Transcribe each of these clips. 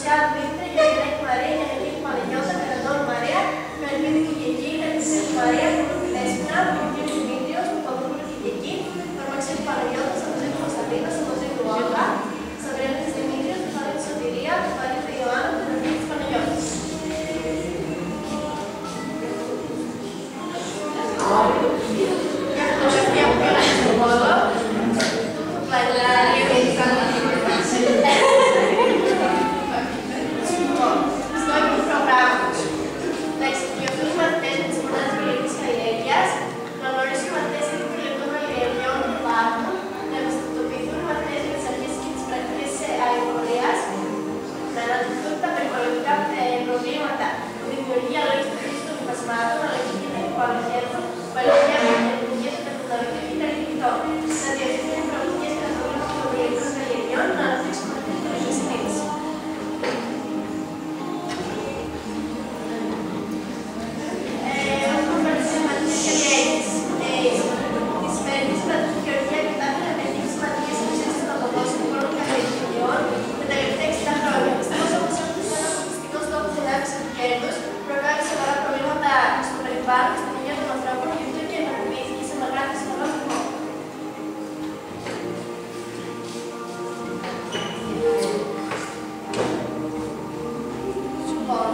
Πρωτοσιάδου Δήμητρα, Γεωργιανάκη Μαρία, Γιαννική Παναγιώτα, Καραντώνη Μαρία, Καλυπίδη Κυριακή, Καλυπίδη Μαρία, Κουλούκη Δέσποινα, Παπαγγέλη Δημήτριος, Παπαδόπουλο Κυριακή, Παρμαξέλη Παναγιώτα, Σαμοζέλη Κωνσταντίνα, Σαμοζέλη Όλγα, Σαβριανίδης Δημήτριος, Παπαδίδη Σωτηρία, Παπαδίδη Ιωάννα, Τεραβίδης Παναγιώτης. Για φωτογραφία που πήραμε στον Βόλο, στο επόμενο πρόγραμμα. Να εξοικειωθούν οι μαθητές με τις μονάδες βιολογικής καλλιέργειας, να γνωρίσουν οι μαθητές για την βιολογικών καλλιεργειών του πάρκου, να ευαισθητοποιηθούν οι μαθητές για τις αρχές και τις πρακτικές αεροπορίας, να αναδειχθούν τα περιβαλλοντικά προβλήματα που δημιουργεί η αλλαγή στη χρήση των λοιπασμάτων, αλλαγή των υποαλογέων, παλαιολογία με την τεχνολογία των τεχνολογικών και τεχνητών, να διευθυνθούν οι προοπτικές και τα προβλήματα των βιολογικών καλλιεργειών, να αναπτύξουν την τεχνολογική συνείδηση. Στην υγεία των ανθρώπων, γι' αυτό και ενεργοποιήθηκε σε μεγάλο βαθμό.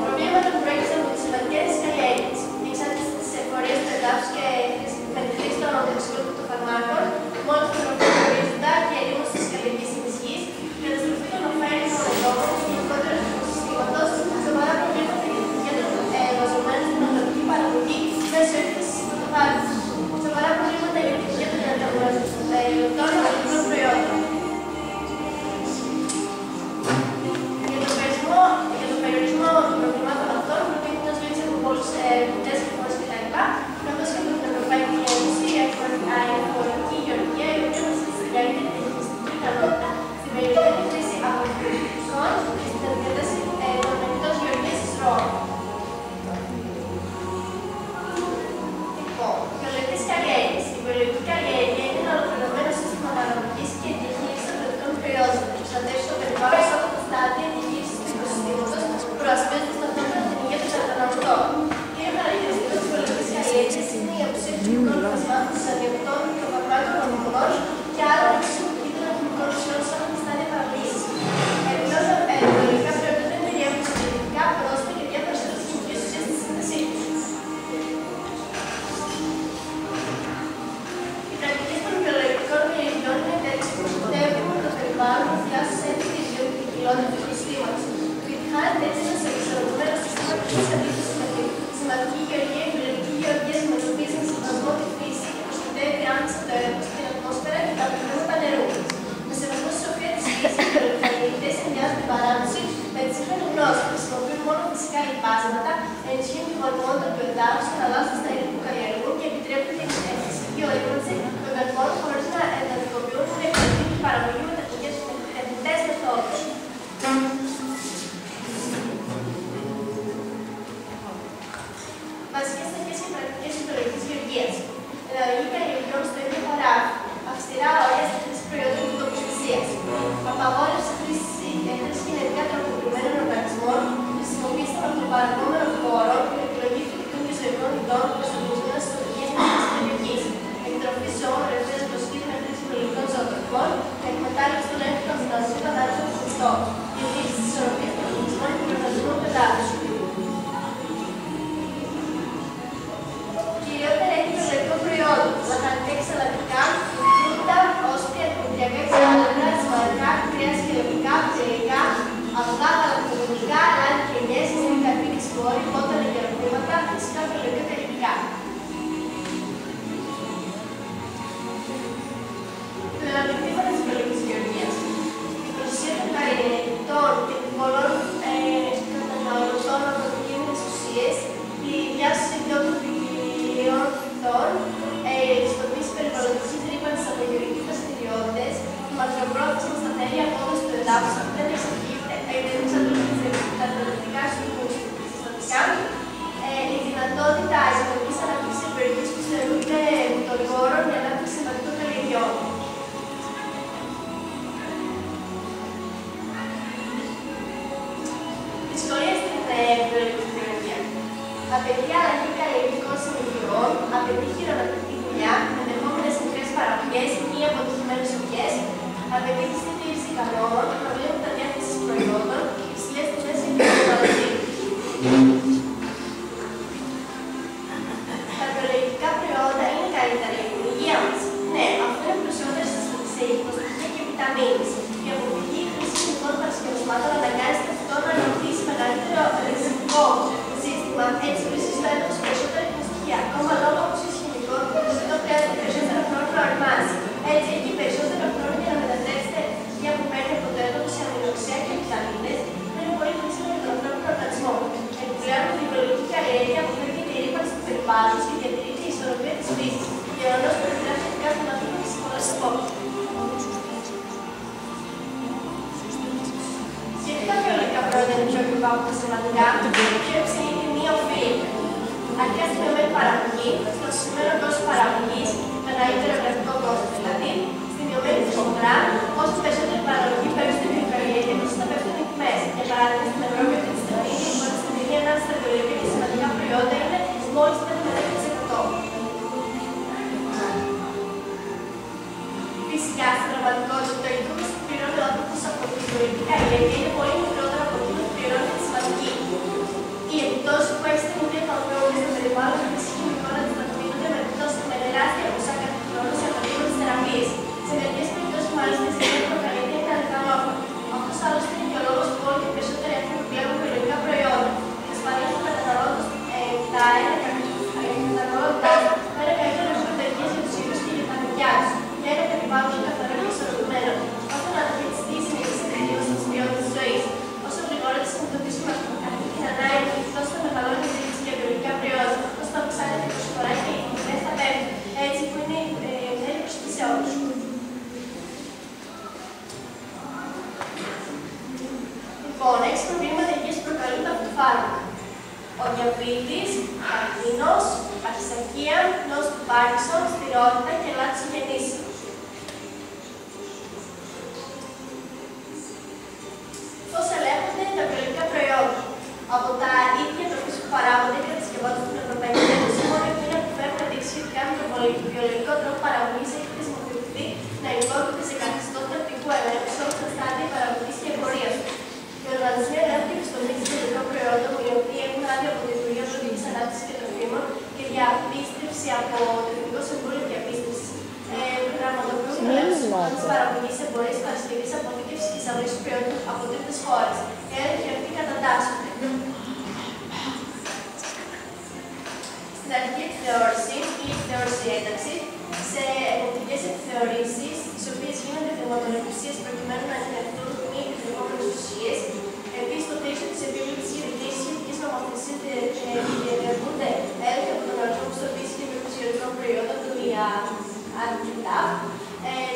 Προβλήματα που προέκυψαν από τις σημαντικές καλλιέργειες. Η εξάρτηση της εφορίας του εδάφους και με τη χρήση των αντιοξυδότων φαρμάκων, μόλις των ορθοπορίζοντα και ερήμωση της καλλιεργής της γης, η καταστροφή των ωφέλιμων εδώμων και γενικότερα του οικοσυστήματος, σοβαρά προβλήματα για τον εργαζομένο στην ονομική παραγωγή μέσω έκθεσης του τοπάρχου. Σοβαρά προβλήματα για την υγεία των αγροτικών προϊόντων. Για τον περιορισμό των προβλημάτων αυτών, προτείνει να σβήσει από πολλούς ερευνητές και χώρες κτλ. Καθώς και από την Ευρωπαϊκή Ένωση, η αηφορική γεωργία, η οποία βασίζεται στην καλύτερη τεχνιστική ικανότητα, στην περιορισμένη χρήση αγροτικών και στην αντιδιάταση των εκτός γεωργίας εισρώων. Βιολογικές καλλιέργειες. Η βιολογική καλλιέργεια είναι ένα ολοκληρωμένο σύστημα παραγωγής και διαχείρισης των βιολογικών προϊόντων. Προστατεύει το περιβάλλον σε όλα τα στάδια διαχείρισης του οικοσυστήματος, προασπίζοντας ταυτόχρονα την υγεία των καταναλωτών. Κύριο χαρακτηριστικό της βιολογικής καλλιέργειας είναι η απουσία χημικών λοιπασμάτων, αδειοκτών, μικροφαρμάκων, ορμονών και άλλων εξίσου κίνδυνων χημικών ουσιών σε όλα τα στάδια παραγωγής. Επιπλέον, τα βιολογικά προϊόντα δεν περιέχουν συντηρητικά, πρόσωπα και διάφορες άλλες χημικές ουσίες στη σύνθεσή τους. Οι πρακτικές των βιολογικών καλλιεργειών είναι τέτοιες που προστατεύουν το περιβάλλον, διάσωσης έτσι τη βιοποικιλότητα του οικοσυστήματος. Επιτυχάνεται έτσι ένα εξορροπημένο σύστημα που έχει αντίθεση με τη σημαντική γεωργία. Η βιολογική γεωργία αντιμετωπίζει με σεβασμό τη φύση και προστατεύει άμεσα το έδαφος, την ατμόσφαιρα και τα αποθέματα νερού. Με σεβασμό στη σοφία της φύσης, οι βιολογικοί συνδυάζουν την παράδοση με τη σύγχρονη γνώση. Χρησιμοποιούν μόνο φυσικά λοιπάσματα, ενισχύουν την γονιμότητα του εδάφους, αλλάζοντας τα είδη που καλλιεργούν και επιτρέπουν την φυσική ορίμανση των καρπών χωρίς να εντατικοποιούν την εκτελική παραγωγή με τεχνητές μεθόδους. Βασικές αρχές και πρακτικές της βιολογικής γεωργίας. Εναλλαγή καλλιεργειών στο ίδιο παράγωγο. Αυστηρά όρια στη χρήση προϊόντων και τοποθεσίας. Απαγόρευση χρήση γενετικά τροποποιημένων οργανισμών. Χρησιμοποίηση των αυτοπαραγόμενων χώρων. Επιλογή φυτικών και ζωικών ειδών προσαρμοσμένων στις τοπικές συνθήκες της περιοχής. Εκτροφή ζώων ελευθέρας προσοχής με χρήση βιολογικών ζωοτροφών. Εκμετάλλευση των έμφυτων φυτών κατάλληλων των φυτών. Διατήρηση της ισορροπίας των οργανισμών και προστατευτισμού του εδάφους. Κυριότερα έχει βιολογικών προϊόντων, λαχανικά και σαλατικά, φρούτα, όσπρια, δημητριακά και σάλατα, σμαρικά, κρέας και λευκά, πτυλικά, αυγά, γαλακτοκομικά, λάδι και ελιές, υστερικά καρπί και σπόροι, κότανα και αρωμήματα, φυσικά βιολογικά καλλιτικά. Πλεονεκτήματα της βιολογικής γεωργίας. Η προστασία των καλλιεργητών και των πολλών καταναλωτών από κίνδυνες ουσίες, η διάσωση ιδιωτικών φυτών, η στοπίση περιβαλλοντικής ρήπανσης από γεωργικές δραστηριότητες, η μακροπρόθεσμη σταθερή απόδοση του εδάφους που δεν εξαρτάται τα ανταλλακτικά συστατικά, η δυνατότητα εισαγωγής ανάπτυξης σε περιοχές που στερούνται των χώρων για ανάπτυξη συμβατικών καλλιεργειών. βιολογική γεωργία. Απαιτεί αλλαγή καλλιεργικών συνηθιών, απαιτεί χειρονακτική δουλειά, ενδεχόμενες μικρές παραγωγές, μη αποτυχημένες οχές, απαιτεί τη στήριξη κανόνων, προβλήματα διάθεσης προϊόντων, υψηλές τιμές και καταναλωτή. Τα βιολογικά προϊόντα είναι καλύτερα για την υγεία μας. Ναι, αφού είναι πλουσιότερες σε υποστοιχεία και βιταμίνες. Η αποφυγή χρήση χημικών παρασκευασμάτων αναγκάζεται αυτό να αναπτύσσει μεγαλύτερο ριζικό σύστημα, έτσι βρίσκει στο έδαφος περισσότερα υποστοιχεία. Ακόμα λόγω απουσίας χημικών, το φυσικό χρειάζεται περισσότερο χρόνο να οριμάσει. Έτσι έχει περισσότερο χρόνο για να μετατρέψει τα στοιχεία που παίρνει από το έδαφος σε αμινοξέα και βιταμίνες, που είναι πολύ χρήσιμο για τον ανθρώπινο οργανισμό. Επιπλέον, η βιολογική καλλιέργεια αποφεύγει τη ρήπανση του περιβάλλοντος και διατηρεί την ισορροπία της φύσης, γεγονός που επιτρέπει θετικά στον άνθρωπο σε πολλές εποχές. Γιατί τα βιολογικά προϊόντα είναι πιο ακριβά από τα συμβατικά, πιο υψηλή τιμή οφείλει αρχικά στη μειωμένη παραγωγή, στο αυξημένο κόστος παραγωγής, μεγαλύτερο γραφικό κόστος δηλαδή, στη μειωμένη προσφορά, όσο περισσότερη παραγωγή παίρνει στην βιοκαλλιέργεια, τόσο θα πέφτουν οι τιμές. Για παράδειγμα, στην Ευρώπη αυτή τη στιγμή η διαφορά στην τιμή ανάμεσα στα βιολογικά και συμβατικά προϊόντα είναι μόλις 5-10%. Φυσικά, στην πραγματικότητα, το υλικό που πληρώνει ο άνθρωπος από τη βιολογική καλλιέργεια είναι πολύ μικρότερο από εκείνο που πληρώνει τη συμβατική. Η επιπτώση που έχει στην υγεία των ανθρώπων στο περιβάλλον και χρήση χημικών αντισταθμίζονται με επιπτώσεις με τεράστια ποσά κάθε χρόνο σε απαντήμονες θεραπείες. Σε μερικές περιπτώσεις, μάλιστα, η συνέχεια προκαλείται είναι αληθανόφωνο. Αυτός άλλωστε είναι και ο λόγος που όλο και περισσότεροι άνθρωποι βλέπουν βιολογικά προϊόντα. Εξασφαλίζουν καταναλώντας τα ένα καλύτερο πρωτεϊνές για τους ίδιους και για τα παιδιά τους. Για ένα περιβάλλον καθαρό και ισορροπημένο. Ώστε να αναπτύσσει τη βελτίωση της ποιότητας της ζωής. Όσο γρηγορότερα συνειδητοποιήσουμε αυτή την ανάγκη, τόσο θα μεγαλώνει η ζήτηση για βιολογικά προϊόντα, τόσο θα αυξάνεται η προσφορά και οι τιμές θα πέφτουν. Έτσι που είναι μια προσοχή σε όλους. Λοιπόν, 6 προβλήματα υγείας που προκαλούν τα φυτοφάρμακα. Ο διαβήτης, καρκίνος, παχυσαρκία, νόσος του Πάρκινσον, στηρότητα και λάθος γεννήσεων. Πώς ελέγχονται τα βιολογικά προϊόντα. Από τα ίδια τροφής που παράγονται και κατασκευάζονται στην Ευρωπαϊκή Ένωση, μόνο η οποία αποφέρει να δείξει σχετικά με τον βιολογικό τρόπο παραγωγής έχει χρησιμοποιηθεί να υπόκειται σε καθεστώς τακτικού ελέγχου σε όλα τα στάδια παραγωγής και εμπορίας του. Οι οργανισμοί ελέγχου και πιστοποίηση βιολογικών προϊόντων, οι οποίοι έχουν άδεια από το Υπουργείο Ζωικής Ανάπτυξης και Τροφίμων και διαπίστευση από το Εθνικό Συμβούλιο Διαπίστευσης, πραγματοποιούν ελέγχους της παραγωγής, εμπορίας, παρασκευής, αποθήκευσης και εισαγωγής προϊόντων από τρίτες χώρες. Οι έλεγχοι αυτοί κατατάσσονται στην αρχική επιθεώρηση ή επιθεώρηση ένταξη, σε εποπτικές επιθεωρήσεις, τις οποίες γίνονται θεματολογικές προκειμένου να ανοιχνευτούν μη επιτρεπόμενες ουσίες. Επίσης, στο πλαίσιο της επίλυψης γενικής σχετικής νομοθεσίας διενεργούνται έλεγχοι από τον οργανισμό πιστοποίησης και βιολογικών προϊόντων του ΙΑ.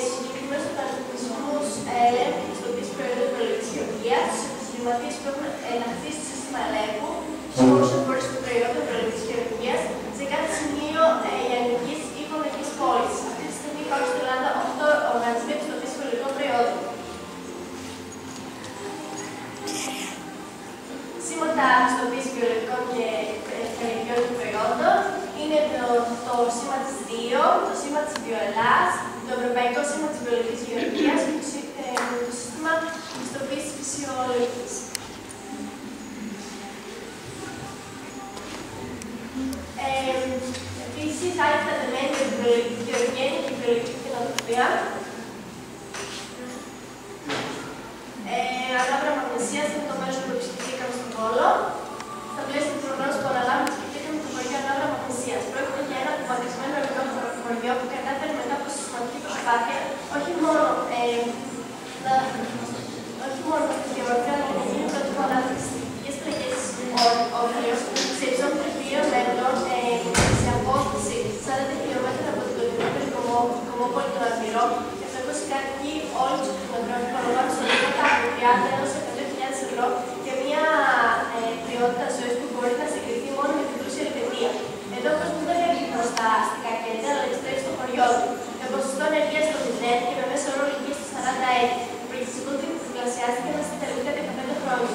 Στους συγκεκριμένους οργανισμούς ελέγχου και πιστοποίησης προϊόντων βιολογικής γεωργίας, στους επιχειρηματίες που έχουν ενταχθεί στο σύστημα ελέγχου, στους χώρους εμπόρους των προϊόντων βιολογικής γεωργίας, σε κάθε σημείο λιανικής ή οικονομικής πόλης. Αυτή τη στιγμή υπάρχουν στην Ελλάδα 8 οργανισμοί πιστοποίησης βιολογικών προϊόντων. Σήματα πιστοποίησης βιολογικών και καλλιεργειών προϊόντων είναι το σήμα της 2, το σήμα της Βιοελλάς, το Ευρωπαϊκό Σήμα της Βιολογικής Γεωργίας και το σύστημα πιστοποίησης φυσιολογικής. Επίσης, άλλη τεταμένη με την βιολογική γεωργία είναι και η βιολογική κτηνοτροφία. Ανάβρα μαγνησίας είναι το μέρος που επισκεφτήκαμε στον Βόλο. Στα πλαίσια του προγράμματος που αναλάβουμε, επισκεφτήκαμε το χωριό Ανάβρα μαγνησίας. Πρόκειται για ένα αποβαθμισμένο ελληνικό χωριό που κατάφερε μετά από συστηματική προσπάθεια όχι μόνο στη διαμορφή, αλλά και να γίνει πρότυπο ανάπτυξης της στρατηγικής όρθιος σε υψόμετρο 2 μέτρων σε απόσταση 40 χιλιόμετρα από την κοντινή Κομμόπολη των Αρμυρών. 700 κάτοικοι όλων των κτηνοτρόφων παραλαμβάνουν στο λιγότερο από 30 έως 100.000 ευρώ για μια ποιότητα ζωής που μπορεί να συγκριθεί μόνο με την πλούσια Ελβετία. Εδώ ο κόσμος δεν έχει μπροστά στην κακέτητα, αλλά επιστρέφει στο χωριό του. Με ποσοστό ενεργείας στο 0 και με μέσο όρο ηλικίας του 40 έτη. Η πληθυσμικότητα διπλασιάστηκε μέσα στα τελευταία 15 χρόνια.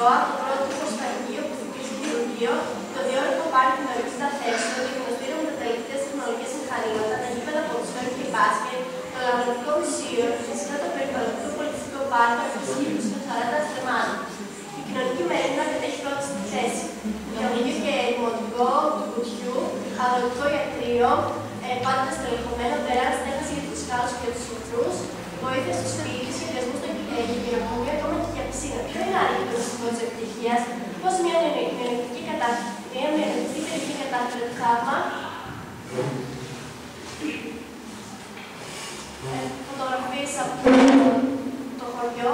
ζώα, το πρότυπο σφαγείο που θυμίζει χειρουργείο, το διόρυγο πάρκι με ορυκτά θέσεων, το γυμναστήριο με τα τελευταίες τεχνολογικές μηχανήματα, τα γήπεδα ποδοσφαίρου και μπάσκετ, το λαμπρατικό μουσείο, φυσικά το περιβαλλοντικό πολιτιστικό πάρκο, το σκύλους και 40 θεμάτων. Η κοινωνική μερίδα κατέχει πρώτη στη θέση. Γεωργικό και δημοτικό, του κουτιού, αγροτικό ιατρείο, πάντα στελεχωμένο, τεράστια στέγαση για τους δασκάλους και τους γιατρούς, βοήθεια στο σπίτι, σχεδιασμού στο γυμναστήριο, ακόμα και για πισίνα. Ποιο είναι άραγε το βασικό της επιτυχίας, πώς μια μειονεκτική περιοχή κατάφερε το θαύμα. Φωτογραφίες από το χωριό,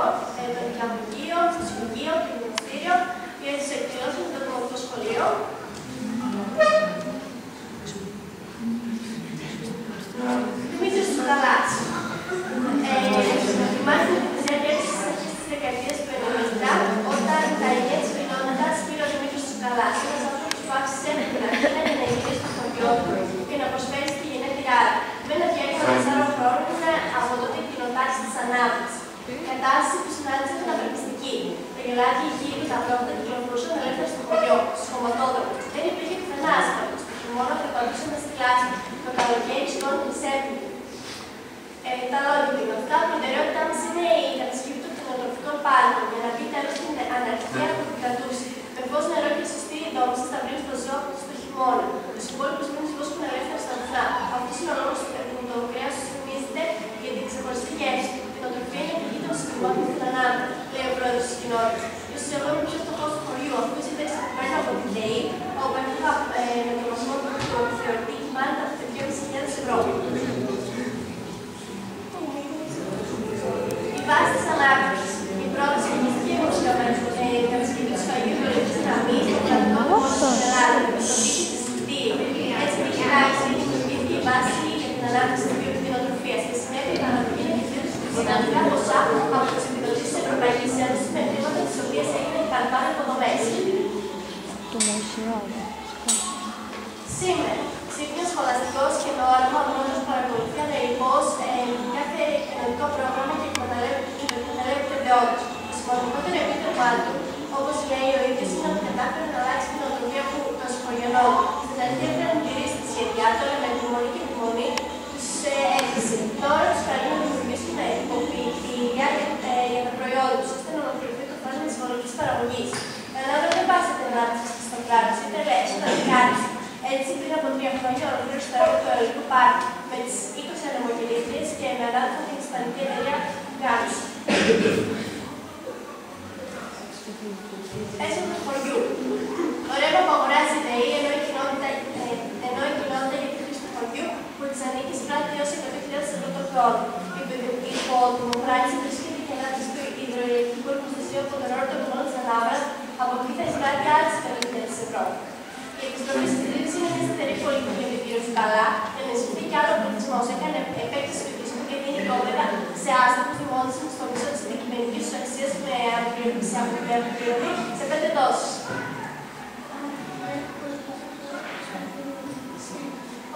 το νηπιαγωγείο, το σχολείο, το γυμναστήριο και τις εκδηλώσεις με το δημοτικό σχολείο. Δημήτρης Τσουκαλάς. Θυμάστε την διάρκεια της αρχής της δεκαετίας του 90, όταν τα υγεία της κοινότητας πήρε ο Δημήτρης Τσουκαλάς, ένας άνθρωπος που άρχισε την αρχή να ενεργεί στο χωριό του και να προσφέρει στη γενέτειρά του. Με ένα διάρκεια 4 χρόνων από τότε η κοινοτάξη της ανάπτυξης. Κατάσταση που συνάντησε την απελπιστική. Τα γελάδια, οι γύροι, τα πρόβατα κυκλοφορούσαν ελεύθερα στο χωριό, στους χωματόδρομους. Δεν υπήρχε πουθενά άσφαλτος. Το χειμώνα περπατούσαν στη κλάση. Το καλοκαίρι σκόνη σέπνη. Τα λόγια του είναι αυτά. Προτεραιότητά μας είναι η κατασκευή των κτηνοτροφικών πάρκων για να μπει τέλος στην αναρχία που κρατούσε. Με φως, νερό και σωστή δόμηση θα βρει στο ζώο στο χειμώνα. Τους υπόλοιπους μήνες βρίσκουν ελεύθερα στα βουνά. Αυτός είναι ο λόγος που το κρέας συστημίζεται για την ξεχωριστή γεύση. Η κτηνοτροφία είναι πηγή των συστημάτων στην ανάγκη, λέει ο πρόεδρος της κοινότητας. Ίσως εγώ είμαι πιο φτωχός του χωριού, αφού η σύνταξη που παίρνω από την ΔΕΗ, όπου έφυγα με το βασμό του θεωρητή κοιμάνεται από 2.500 ευρώ. Η βάση της ανάπτυξης. Η πρόταση γεννήθηκε με την κατασκευή του σφαγείου βιολογικής γραμμής στο κρατικό δημόσιο στην Ελλάδα, με το τύχη της κτήριου. Έτσι, είχε τάξει και δημιουργήθηκε η βάση για την ανάπτυξη της βιοκτηνοτροφίας και συνέβη η παραγωγή να κερδίσει συναντικά ποσά από τις επιδοτήσεις της Ευρωπαϊκής Ένωσης με χρήματα τις οποίες έγιναν οι παραπάνω υποδομές. Σήμερα, ξύπνιος σχολαστικός και με όραμα ο μόνος παρακολουθεί ανελειπώς κάθε κοινωνικό πρόγραμμα και εκμεταλλεύεται όντως. Το σημαντικότερο επίτευγμά του, όπως λέει ο ίδιος, είναι ότι κατάφερε να αλλάξει την οτροπία των συγχωριανών. Στην αρχή έπρεπε να τηρήσει τη σχέδιά του, αλλά με επιμονή και επιμονή τους έκλεισε. Τώρα τους καλεί να δημιουργήσουν υποποιητήρια για τα προϊόντα τους, ώστε να ολοκληρωθεί το φάσμα της οικολογικής παραγωγής. Η Ελλάδα δεν πάσχεται να ανάπτυξη στον κράτος, είτε λες, είτε δικάτηση. Έτσι, πριν από 3 χρόνια, ολοκλήρωσε το έργο του Αερολογικού Πάρκου με τις 20 ανεμογεννήτριες και με ανάδοχο την ισπανική εταιρεία Γκάλους. Έσοδο του χωριού. Το ρεύμα που αγοράζει η ΔΕΗ, ενώ η κοινότητα για τη χρήση του χωριού, που της ανήκει εισπράττει έως 100.000 ευρώ το χρόνο. Η υποδημοκράτηση βρίσκεται και ένα του υδροηλεκτρικού εργοστασίου από τον όρο των κομμάτων της Ανάβρας, από εκεί θα εισπράττει άλλες 100.000 ευρώ. Η επιστροφή στη Κρήτη είναι μια σταθερή πολιτική για τον κύριο Τσουκαλά, για να ενισχυθεί κι άλλο πληθυσμό. Έκανε επέκταση του πληθυσμού και δίνει κόμματα σε άστοχους δημότες στο μισό της αντικειμενικής του αξίας με αποπληρωμή σε 5 δόσεις.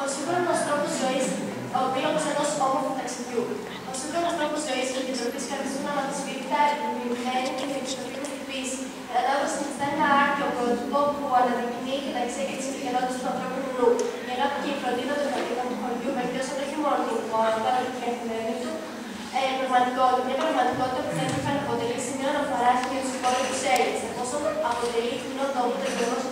Ο σύγχρονος τρόπος ζωής, ο επίλογος ενός όμορφου ταξιδιού. Ο σύγχρονος τρόπος ζωής και την τροφή χαρακτηρίζουν αναμφισβήτητα επιμερισμένη και την επιστροφή με την φύση. Η Ελλάδα συνιστά ένα άρτιο πρότυπο που αναδεικνύει την αξία και τις ιδιαιτερότητες του ανθρώπινου νου. Η αγάπη και η φροντίδα των κατοίκων του χωριού βελτίωσαν όχι μόνο την χώρα, αλλά και την καθημερινή του πραγματικότητα. Μια πραγματικότητα που θα έπρεπε να αποτελεί σημείο αναφοράς για τους υπόλοιπους Έλληνες, εφόσον αποτελεί κοινό τόπο του γεγονός